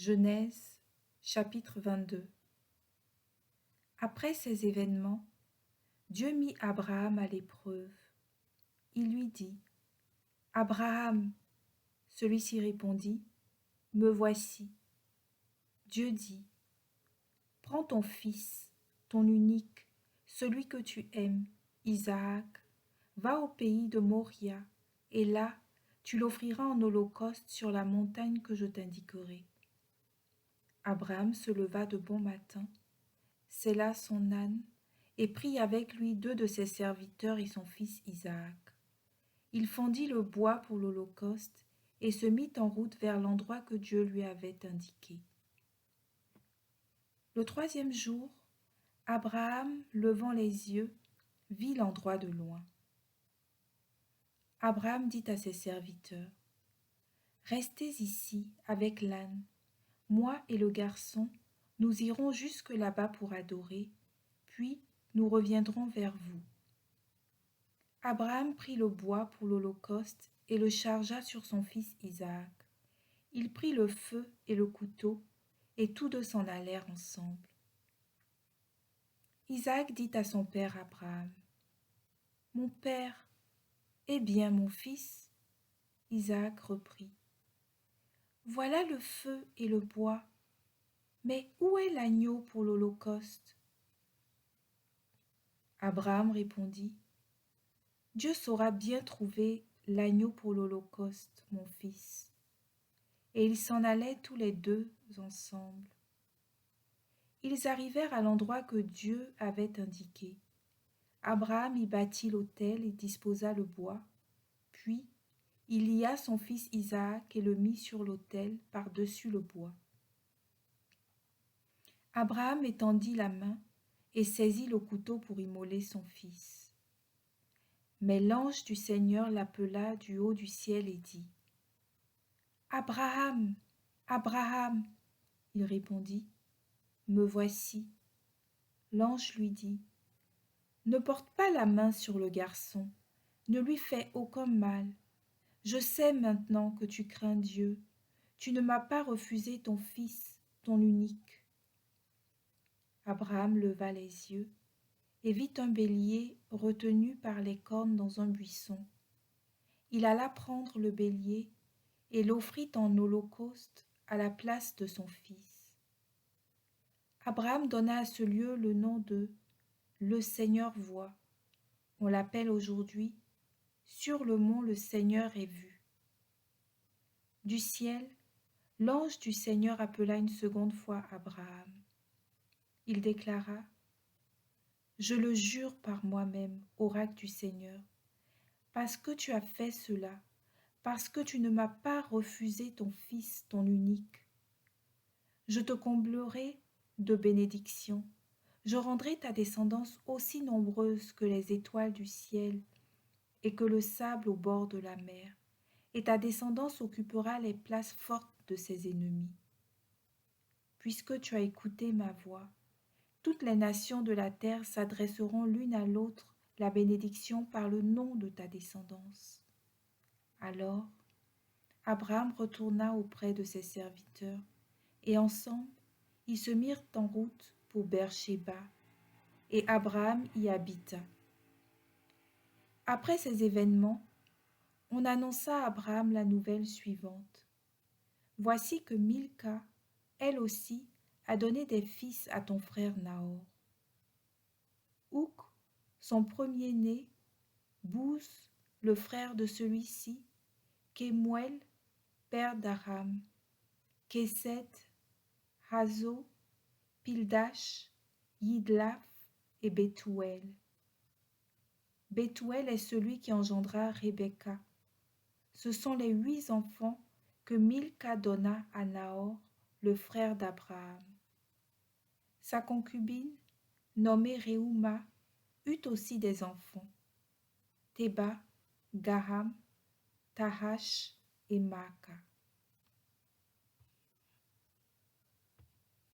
Genèse, chapitre 22. Après ces événements, Dieu mit Abraham à l'épreuve. Il lui dit, « Abraham !» Celui-ci répondit, « Me voici. » Dieu dit, « Prends ton fils, ton unique, celui que tu aimes, Isaac, va au pays de Moria, et là, tu l'offriras en holocauste sur la montagne que je t'indiquerai. » Abraham se leva de bon matin, sella son âne, et prit avec lui 2 de ses serviteurs et son fils Isaac. Il fendit le bois pour l'holocauste et se mit en route vers l'endroit que Dieu lui avait indiqué. Le 3e jour, Abraham, levant les yeux, vit l'endroit de loin. Abraham dit à ses serviteurs, « Restez ici avec l'âne. Moi et le garçon, nous irons jusque là-bas pour adorer, puis nous reviendrons vers vous. » Abraham prit le bois pour l'holocauste et le chargea sur son fils Isaac. Il prit le feu et le couteau, et tous deux s'en allèrent ensemble. Isaac dit à son père Abraham, « Mon père, eh bien mon fils ?» Isaac reprit, « Voilà le feu et le bois, mais où est l'agneau pour l'holocauste ?» Abraham répondit, « Dieu saura bien trouver l'agneau pour l'holocauste, mon fils. » Et ils s'en allaient tous les 2 ensemble. Ils arrivèrent à l'endroit que Dieu avait indiqué. Abraham y bâtit l'autel et disposa le bois, puis il lia son fils Isaac et le mit sur l'autel par-dessus le bois. Abraham étendit la main et saisit le couteau pour immoler son fils. Mais l'ange du Seigneur l'appela du haut du ciel et dit, « Abraham, Abraham !» Il répondit, « Me voici. » L'ange lui dit, « Ne porte pas la main sur le garçon, ne lui fais aucun mal. Je sais maintenant que tu crains Dieu. Tu ne m'as pas refusé ton fils, ton unique. » Abraham leva les yeux et vit un bélier retenu par les cornes dans un buisson. Il alla prendre le bélier et l'offrit en holocauste à la place de son fils. Abraham donna à ce lieu le nom de « Le Seigneur voit ». On l'appelle aujourd'hui « Sur le mont le Seigneur est vu ». Du ciel, l'ange du Seigneur appela une seconde fois Abraham. Il déclara, « Je le jure par moi-même, oracle du Seigneur, parce que tu as fait cela, parce que tu ne m'as pas refusé ton fils, ton unique. Je te comblerai de bénédictions, je rendrai ta descendance aussi nombreuse que les étoiles du ciel et que le sable au bord de la mer, et ta descendance occupera les places fortes de ses ennemis. Puisque tu as écouté ma voix, toutes les nations de la terre s'adresseront l'une à l'autre la bénédiction par le nom de ta descendance. » Alors, Abraham retourna auprès de ses serviteurs, et ensemble, ils se mirent en route pour Beer-Shéba, et Abraham y habita. Après ces événements, on annonça à Abraham la nouvelle suivante. Voici que Milca, elle aussi, a donné des fils à ton frère Nahor. Ouk, son premier-né, Bouz, le frère de celui-ci, Kemuel, père d'Aram, Késet, Hazo, Pildash, Yidlaf et Bethuel. Bethuel est celui qui engendra Rebecca. Ce sont les 8 enfants que Milca donna à Nahor, le frère d'Abraham. Sa concubine, nommée Reuma, eut aussi des enfants, Théba, Gaham, Tahash et Maaka.